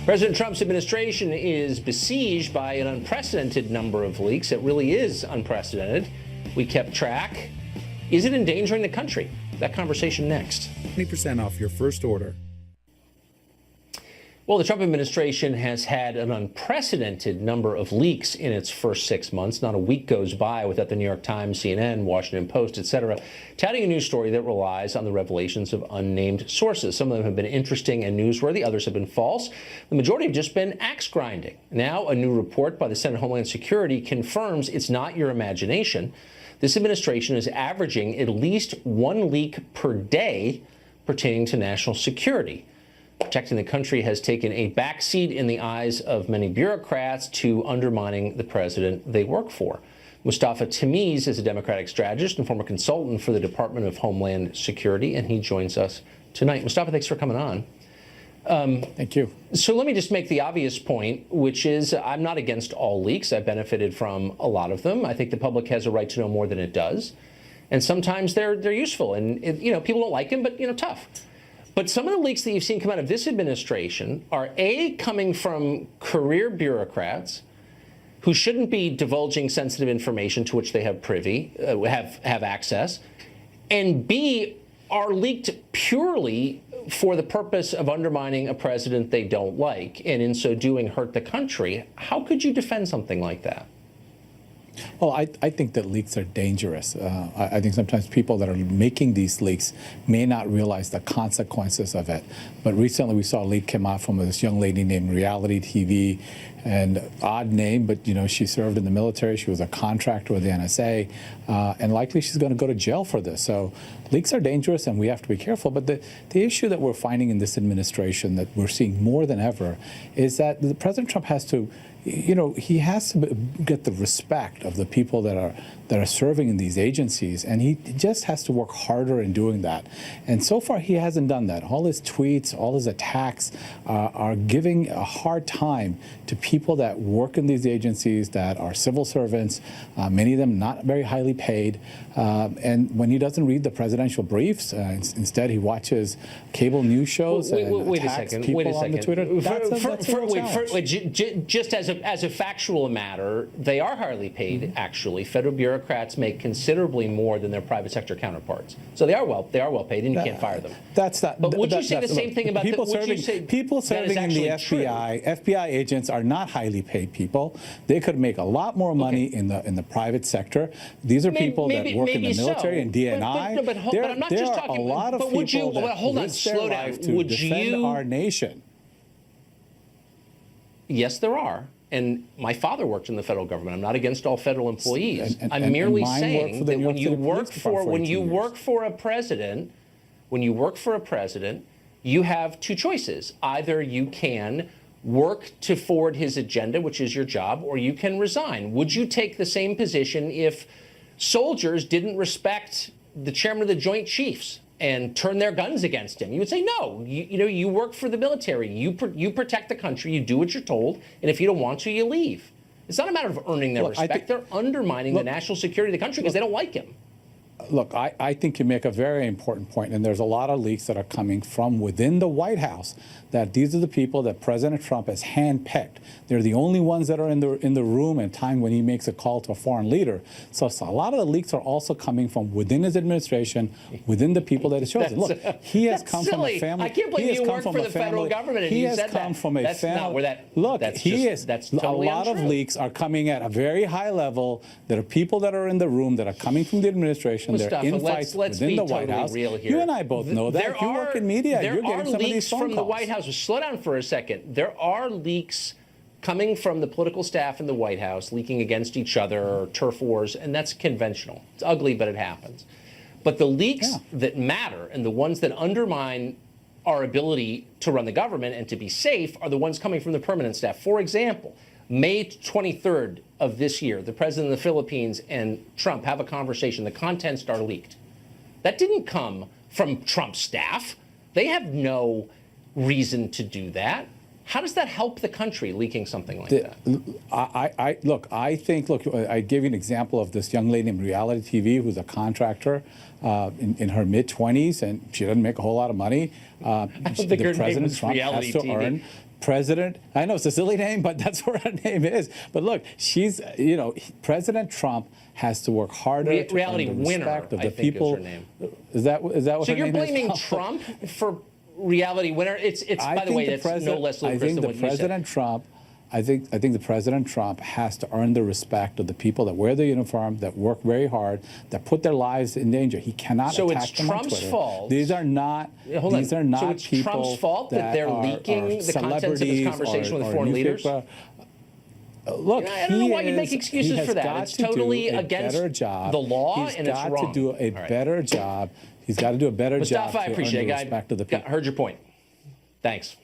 President Trump's administration is besieged by an unprecedented number of leaks. It really is unprecedented. We kept track. Is it endangering the country? That conversation next. 20% off your first order. Well, the Trump administration has had an unprecedented number of leaks in its first 6 months. Not a week goes by without the New York Times, CNN, Washington Post, etc., touting a news story that relies on the revelations of unnamed sources. Some of them have been interesting and newsworthy. Others have been false. The majority have just been axe grinding. Now, a new report by the Senate Homeland Security confirms it's not your imagination. This administration is averaging at least one leak per day pertaining to national security. Protecting the country has taken a backseat in the eyes of many bureaucrats to undermining the president they work for. Mustafa Tamiz is a Democratic strategist and former consultant for the Department of Homeland Security, and he joins us tonight. Mustafa, thanks for coming on. Thank you. So let me just make the obvious point, which is I'm not against all leaks. I've benefited from a lot of them. I think the public has a right to know more than it does. And sometimes they're useful. And, people don't like them, but, tough. But some of the leaks that you've seen come out of this administration are, A, coming from career bureaucrats who shouldn't be divulging sensitive information to which they have have access, and B, are leaked purely for the purpose of undermining a president they don't like, and in so doing hurt the country. How could you defend something like that? Well, I think that leaks are dangerous. I think sometimes people that are making these leaks may not realize the consequences of it. But recently we saw a leak come out from this young lady named Reality TV, and odd name, but she served in the military. She was a contractor with the NSA, and likely she's going to go to jail for this. So leaks are dangerous, and we have to be careful. But the issue that we're finding in this administration that we're seeing more than ever is that President Trump has to, he has to get the respect of the people that are serving in these agencies, and he just has to work harder in doing that. And so far, he hasn't done that. All his tweets, all his attacks are giving a hard time to people that work in these agencies that are civil servants, many of them not very highly paid. And when he doesn't read the presidential briefs, instead he watches cable news shows and attacks people on the Twitter. Just as a factual matter, they are highly paid, actually. Federal bureaucrats make considerably more than their private sector counterparts. So they are well paid, and you can't fire them. That's not. But would you say the same thing about people serving in the FBI? FBI agents are not highly paid people. They could make a lot more money in the private sector. These are people that work in the military and DNI. But I'm not just talking. A lot of people that risk their life to defend our nation. Yes, there are. And my father worked in the federal government. I'm not against all federal employees. I'm merely saying that when you work for a president, you have two choices. Either you can work to forward his agenda, which is your job, or you can resign. Would you take the same position if soldiers didn't respect the chairman of the Joint Chiefs and turn their guns against him? You would say, no, you work for the military. You protect the country. You do what you're told. And if you don't want to, you leave. It's not a matter of earning their respect. They're undermining the national security of the country because they don't like him. Look, I think you make a very important point, and there's a lot of leaks that are coming from within the White House that these are the people that President Trump has handpicked. They're the only ones that are in the room at a time when he makes a call to a foreign leader. So a lot of the leaks are also coming from within his administration, within the people that he's chosen. Look, he has come from a family. I can't believe you work for the federal government and you said that. He has come from a family. Look, that's totally a lot of leaks are coming at a very high level. There are people that are in the room that are coming from the administration. They're in fights within the White House. You and I both know that. You work in media. You're getting some of these phone calls. From the White House. Slow down for a second. There are leaks coming from the political staff in the White House, leaking against each other, or turf wars, and that's conventional. It's ugly, but it happens. But the leaks that matter and the ones that undermine our ability to run the government and to be safe are the ones coming from the permanent staff. For example, May 23rd of this year, the president of the Philippines and Trump have a conversation. The contents are leaked. That didn't come from Trump's staff. They have no reason to do that. How does that help the country, leaking something like that? I gave you an example of this young lady in Reality TV who's a contractor in her mid-20s, and she doesn't make a whole lot of money. I don't think her name was Reality TV. President, I know it's a silly name, but that's what her name is. But look, she's, President Trump has to work harder to Reality earn the winner, respect of I the think people. is her name. Is that what So her you're name is? blaming Trump for reality winner? It's by the way, that's no less ludicrous than what you said. I think the President Trump has to earn the respect of the people that wear the uniform, that work very hard, that put their lives in danger. He cannot So attack it's them on Trump's Twitter. fault. These are not. Hold on. These are not so it's people Trump's fault that they're are leaking the contents of his celebrities conversation with or foreign leaders. Look, I don't know why you make excuses for that. got It's to totally do a against better job. the law, He's and it's got wrong. to do a All right. better job. He's got to do a better job Mustafa, I to earn appreciate the it. respect of the people. Heard your point. Thanks.